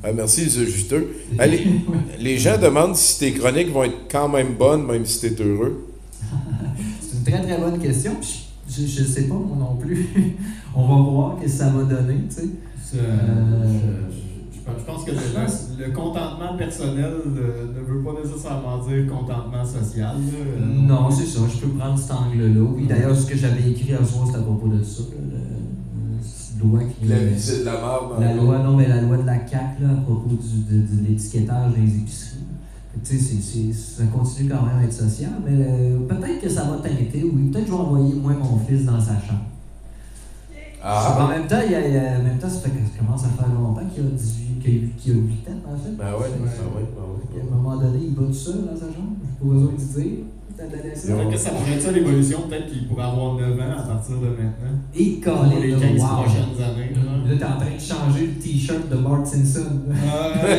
Ah, merci, les juteux. Les gens demandent si tes chroniques vont être quand même bonnes, même si t'es heureux. C'est une très très bonne question. Je sais pas, moi non plus. On va voir ce que ça va donner, tu sais. Je pense que le contentement personnel ne veut pas nécessairement dire contentement social. Non, c'est ça. Je peux prendre cet angle-là. Oui, d'ailleurs, ce que j'avais écrit à soir, c'était à propos de ça. Loi qui, la visite de la mort. La loi de la CAQ là, à propos de l'étiquetage des épiceries. Tu sais, ça continue quand même à être social, mais peut-être que ça va teinter, oui. Peut-être que je vais envoyer moi mon fils dans sa chambre. En même temps, ça fait que ça commence à faire longtemps qu'il a 8 ans, en fait. Ben ouais. À un moment donné, il va tout seul dans sa chambre. J'ai pas besoin de dire. Peut-être que ça pourrait être ça l'évolution, peut-être qu'il pourrait avoir 9 ans à partir de maintenant. Et pour les 15 prochaines années. Là, t'es en train de changer le t-shirt de Bart Simpson. Ouais,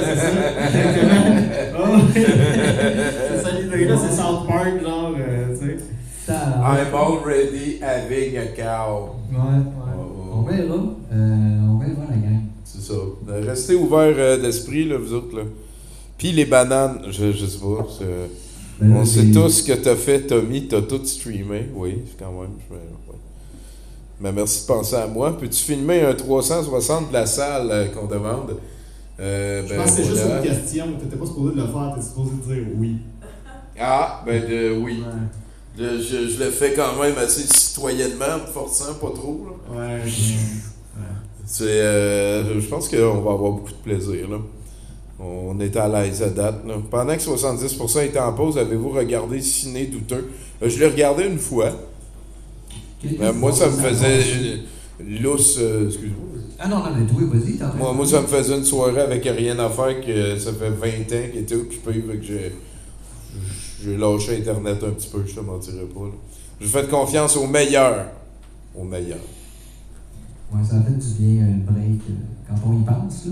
c'est ça. C'est ça l'idée-là, c'est South Park, genre, tu sais. I'm already having a cow. Ouais. On verra la gang. C'est ça. Restez ouverts d'esprit, là, vous autres, là. Puis les bananes, je sais pas, on sait tous ce que t'as fait, Tommy. T'as tout streamé. Oui, quand même. Ouais. Mais merci de penser à moi. Peux-tu filmer un 360 de la salle qu'on demande? Je pense que c'est juste une question. T'étais pas supposé de le faire. T'es supposé de dire oui. Ah, oui. Ouais. Je le fais quand même assez citoyennement, me forçant pas trop. Là. Ouais. Je pense qu'on va avoir beaucoup de plaisir, là. On est à l'aise à date. Là. Pendant que 70% étaient en pause, avez-vous regardé Ciné douteux? Je l'ai regardé une fois. Moi, ça me faisait lousse. Excuse-moi. Ah non, mais toi, vas-y. Moi, ça me faisait une soirée avec rien à faire que ça fait 20 ans qu'il était occupé. Fait que j'ai lâché Internet un petit peu, je te mentirais pas. Là. J'ai fait confiance au meilleur. Au meilleur. Ouais, ça fait du bien le break. Quand on y pense, là.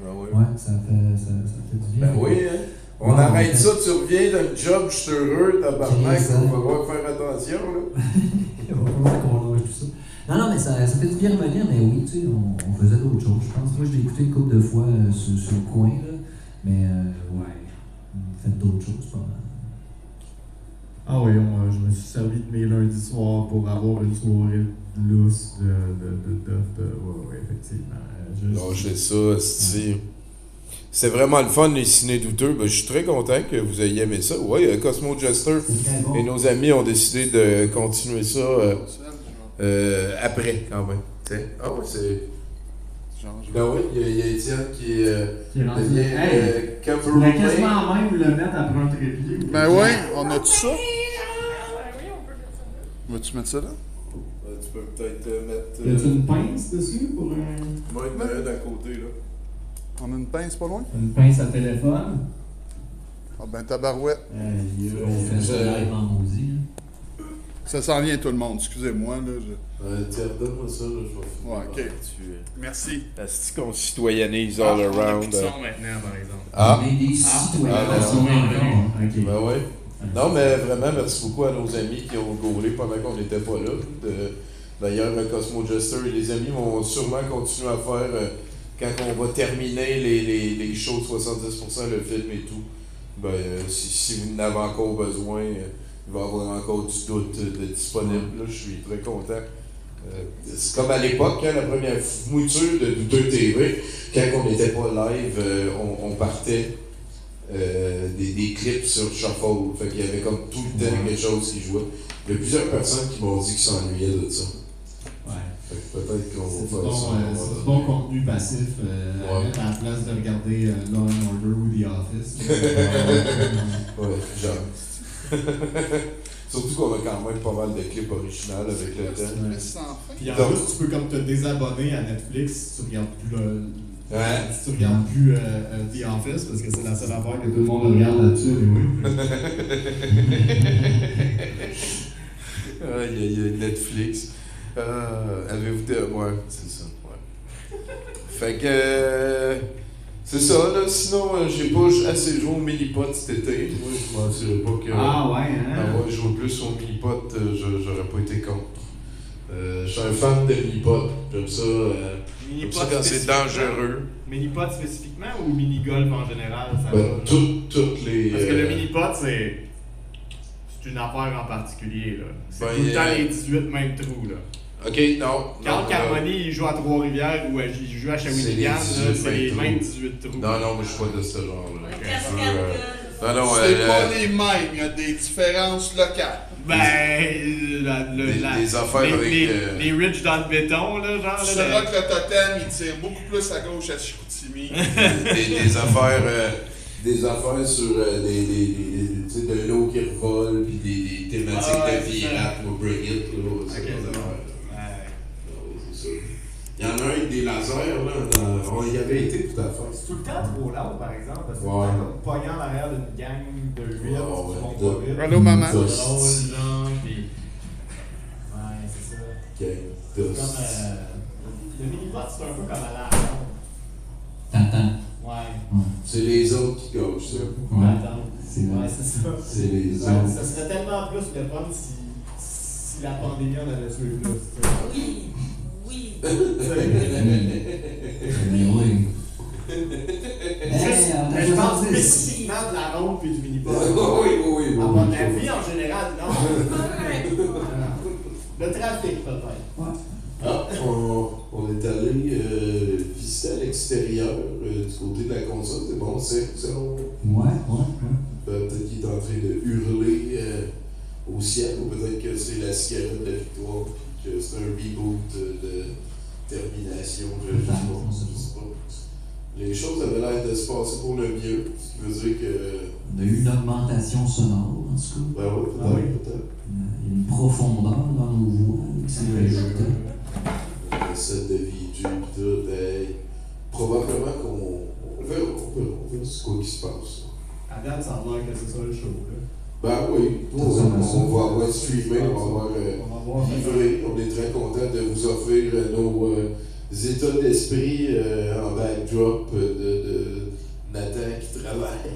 Ouais, ça fait du bien. Ben oui, hein. On arrête ça, tu reviens d'un job, je suis heureux, tabarnak, on va voir faire attention, là. Il va falloir qu'on lâche tout ça. Non, mais ça fait du bien revenir, mais oui, tu sais, on faisait d'autres choses, je pense. Moi, je l'ai écouté une couple de fois sur le coin, là, mais ouais, on fait d'autres choses, pas mal. Ah oui, je me suis servi de mes lundis soirs pour avoir une soirée lousse ouais, effectivement. Lâchez ça, c'est vraiment le fun, les ciné douteux. Ben, je suis très content que vous ayez aimé ça. Oui, Cosmo Jester et nos amis ont décidé de continuer ça après, quand même. T'sais. Ah ouais, c'est... Ben oui, il y a Étienne qui est rendu. On pourrait quasiment même le mettre après un trépied. Ben oui, on a tout ça. Veux-tu mettre ça là? Tu peux peut-être mettre... Y a-tu une pince dessus pour un... Moi, il y en a un d'à côté, là. On a une pince pas loin? Une pince à téléphone. Ah ben tabarouette. On fait ça live en maudit. Ça s'en vient tout le monde, excusez-moi. Là, Tiens, donne-moi ça, là, je vais... Ouais, ok. Merci. Est-ce qu'on citoyennise all around? On a plus de son maintenant, par exemple. On est des citoyens. Ok. Ben ouais. Non, mais vraiment, merci beaucoup à nos amis qui ont gaulé pendant qu'on n'était pas là. D'ailleurs, Cosmo Jester et les amis vont sûrement continuer à faire, quand on va terminer les shows de 70%, le film et tout, ben, si vous en avez encore besoin, il va y avoir encore du doute de disponible. Là, je suis très content. C'est comme à l'époque, la première mouture de Douteux TV, quand on n'était pas live, on partait des clips sur Shuffle. Fait qu'il y avait comme tout le temps quelque chose qui jouait. Il y a plusieurs personnes qui m'ont dit qu'ils s'ennuyaient de ça. peut-être qu'on C'est va faire ça. du bon contenu passif à mettre à la place de regarder Law and Order ou The Office. Ouais, genre. Surtout qu'on a quand même pas mal de clips originaux avec le temps. Puis en plus, tu peux comme te désabonner à Netflix si tu regardes plus si tu regardes plus The Office, parce que c'est la seule affaire que tout le monde regarde là-dessus. Il y a Netflix. Avez-vous ouais, c'est ça. Ouais. Fait que. C'est ça, là. Sinon, j'ai pas assez joué au mini-pot cet été. Moi, je m'en dirais pas que. Ah ouais, hein? Avoir joué plus au mini-pot, j'aurais pas été contre. Je suis un fan de mini-pot. J'aime ça. J'aime ça quand c'est dangereux. Mini-pot spécifiquement ou mini-golf en général? Ça Ben, va, toutes les. Parce que le mini-pot, c'est une affaire en particulier, là. C'est Ben, tout le temps les 18 mêmes trous, là. Ok, non. Quand Carmoni il joue à Trois-Rivières ou il joue à Shawinigan, c'est les mêmes 18 trous. Non, moi je suis pas de ce genre-là. Non, C'est pas les mêmes, il y a des différences locales. Ben, des affaires avec. les ridges dans le béton, là, genre. Tu sauras que le totem, il tire beaucoup plus à gauche à Chicoutimi. des affaires. Des affaires sur de l'eau qui revole, puis des thématiques de pirates, ou Bring It, là. Il y en a un avec des lasers, là. On y avait été tout à fait. C'est tout le temps trop lourd, par exemple, parce que Ouais. c'est comme pognant l'arrière d'une gang de 8 qui vont pas vite. Allô, maman? C'est drôle, genre, pis... Ouais, c'est ça. Okay. C'est comme... le mini-pot, c'est un peu comme à la ronde. T'entends? Ouais. C'est les autres qui gauchent, ça. Ouais. Attends. C'est Ouais, c'est ça. C'est les Ouais, autres. ça serait tellement plus le fun si la pandémie en avait tué plus. Oui, oui. Mais oui. Mais je pense spécifiquement de la ronde puis du mini-pot. Oui. À mon avis, en général, non. Le trafic, peut-être. On est allé visiter à l'extérieur du côté de la console. C'est bon, c'est Ouais. peut-être qu'il est en train de hurler au ciel, ou peut-être que c'est la cigarette de la victoire, puis que c'est un reboot de termination. Je sais pas. Les choses avaient l'air de se passer pour le mieux, ce qui veut dire que. On a eu une augmentation sonore, en tout cas. Ben oui, peut-être. Il y a une profondeur dans nos voix qui s'est ajoutée. Recette de vie due, pis tout. Probablement qu'on verra ce qui se passe. À date, ça a l'air que c'est ça le show. Là. Ben oui, on va avoir streamé, on va avoir livré. On est très content de vous offrir nos états d'esprit en backdrop de Nathan qui travaille.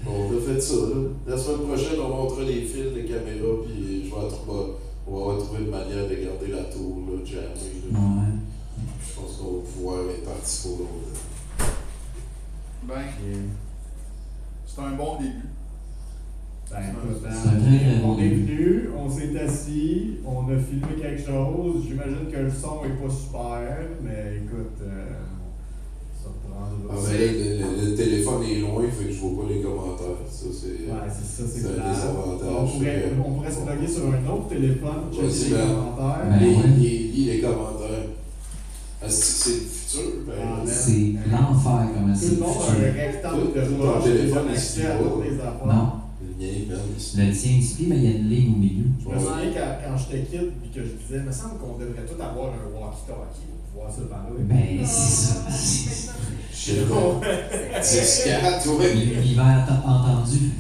On a fait ça. Là. La semaine prochaine, on montrera les fils de caméra, puis on va trouver une manière de garder la tour, là, jammée. Ouais. Je pense qu'on va pouvoir être parti pour l'autre. Ben, c'est un bon début. Ben, écoute, bon on est venu, on s'est assis, on a filmé quelque chose. J'imagine que le son est pas super, mais écoute, ça reprend. Le téléphone est loin, fait que je vois pas les commentaires. Ça, c'est Ouais, c'est ça, c'est un clair. désavantage. On pourrait se plugger sur un autre téléphone, Ouais, checker c'est les là. commentaires. Lis les commentaires. Est-ce que c'est le futur? C'est l'enfer, comment Tout c'est. le monde a un rectangle de Tout ton poche, téléphone ils ont est accès à si toutes bas. les affaires. Non. Le mien, man. Le tien il se plie, mais il y a une ligne au milieu. Je me souviens quand je te quitte et que je disais, il me semble qu'on devrait tous avoir un walkie-talkie pour pouvoir se parler. Ben, c'est ça. Je sais pas. 10-4, ouais. L'hiver entendu.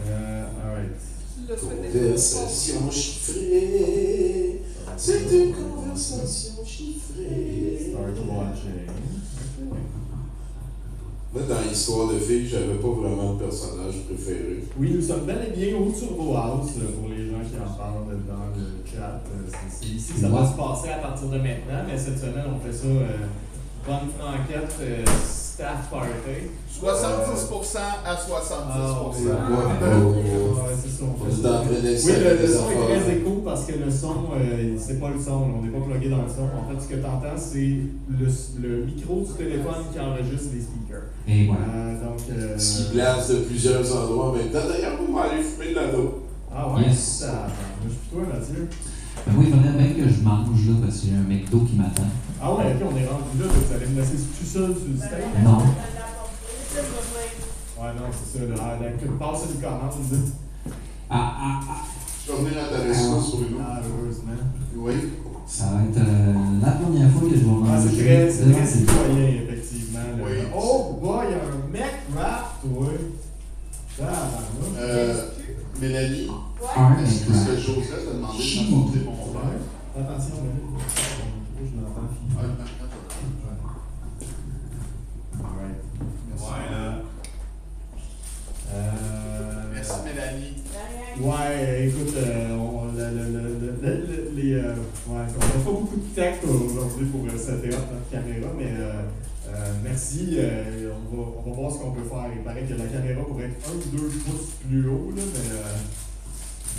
Alright. Conversation chiffrée. C'est une conversation chiffrée. Start watching. Moi, dans l'histoire de filles, j'avais pas vraiment de personnage préféré. Oui, nous sommes bel et bien au Turbo House pour les gens qui en parlent dans le chat. C'est ici que ça va se passer à partir de maintenant, mais cette semaine, on fait ça bonne franquette, staff party. 70% à 70%. C'est ça, on On fait est ça. en train Oui, d'installer le des son est très affaires. écho parce que le son, c'est pas le son, on n'est pas plugué dans le son. En fait, ce que tu entends, c'est le micro du téléphone qui enregistre les speakers. Et voilà. Ce qui place de plusieurs endroits en même temps. D'ailleurs, on va aller fumer de la dos. Ah ouais? Yes. Ça, je suis toi, Mathieu. Ben oui, il faudrait bien que je mange, là, parce qu'il y a un McDo qui m'attend. Ah ouais, ok, on est rendu là, vous allez me laisser tout seul sur le stage? Non. Ouais, non, c'est ça, là. Passe une commande, là. Je vais venir à ta ressource, Bruno. Ah, heureusement. Oui. Ça va être la première fois que je vais manger. Ah, c'est très citoyen, effectivement. Là. Oui. Oh, boy, il y a un mec rap, toi. Mélanie, Un est-ce que McWrap. j'oserais te demander de m'apporter mon verre? Attention, Mélanie. Je l'entends. Alright. Merci. Ouais, là. Merci, Mélanie. Ouais, écoute, on n'a pas beaucoup de texte aujourd'hui pour setter up notre caméra, mais merci. On va voir ce qu'on peut faire. Il paraît que la caméra pourrait être 1 ou 2 pouces plus haut, là,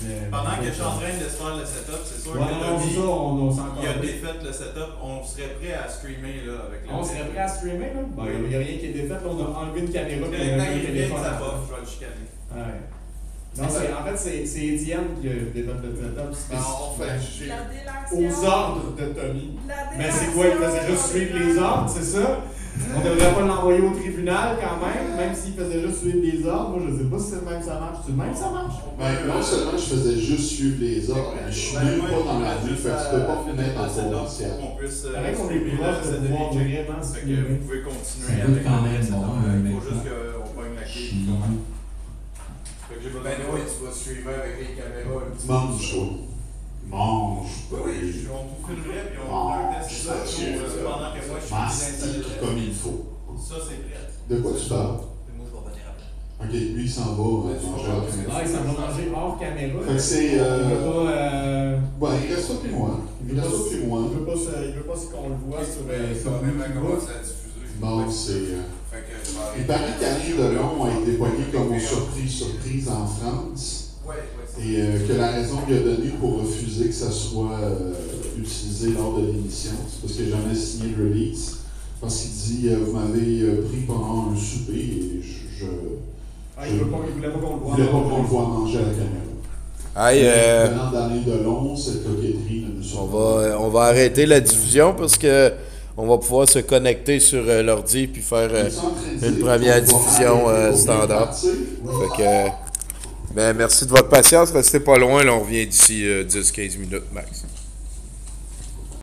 mais Pendant que je suis en train de se faire le setup, c'est sûr ouais, que non, c'est ça, on s'en il a défait le setup, on serait prêt à streamer là, avec le. On serait prêt à streamer, là? Ben, il n'y a rien qui est défait, là, on a enlevé une caméra Quand et on a il un vient, téléphone. ça va, je vais le chicaner. Ouais. Non, en fait, c'est Étienne qui a défait le setup. En fait, j'ai... Aux ordres de Tommy. Mais c'est quoi, il faisait juste suivre les ordres, c'est ça? On devrait pas l'envoyer au tribunal quand même s'il faisait juste suivre les ordres. Moi, je sais pas si c'est le même ça marche. C'est le même ça marche? Ben, non seulement je faisais juste suivre les ordres, mais je suis même pas dans la rue, fait que tu peux pas me mettre en potentiel. On puisse Pareil qu'on est plus proche de pouvoir vraiment Fait que streamer. vous pouvez continuer Ça avec coûte quand le même setup. bon, Il faut mais juste qu'on pogne la clé. Fait que j'ai besoin Ben oui, tu vas streamer avec les caméras. Mange-toi. Mange. Oui, on vous filmerait puis on ferait un test ça pendant que moi je suis installé. Mastique comme il faut. Ça, c'est prêt. De quoi tu parles? Moi, je vais revenir après. Ok, lui il s'en va manger à la caméra. Ah, il s'en va manger hors caméra. Fait que c'est. Il veut pas. Ouais, il reste pas plus moi. Il reste pas plus moi. Il veut pas qu'on le voit sur Ça va même commencer à diffuser. Bon, c'est. Fait que je vais Il paraît qu'Annie Delon a été poignée comme aux surprises en France. Et que la raison qu'il a donnée pour refuser que ça soit utilisé lors de l'émission, c'est parce qu'il n'a jamais signé le release. Parce qu'il dit vous m'avez pris pendant un souper et il voulait pas qu'on le voit. voulais pas qu'on le voit manger à la caméra. Hey, Venant d'Annie Delon, cette coquetterie ne nous surprend pas. on va arrêter la diffusion parce que on va pouvoir se connecter sur l'ordi puis faire une première diffusion standard. Fait que, ben, merci de votre patience. Restez pas loin, là, on revient d'ici 10-15 minutes max.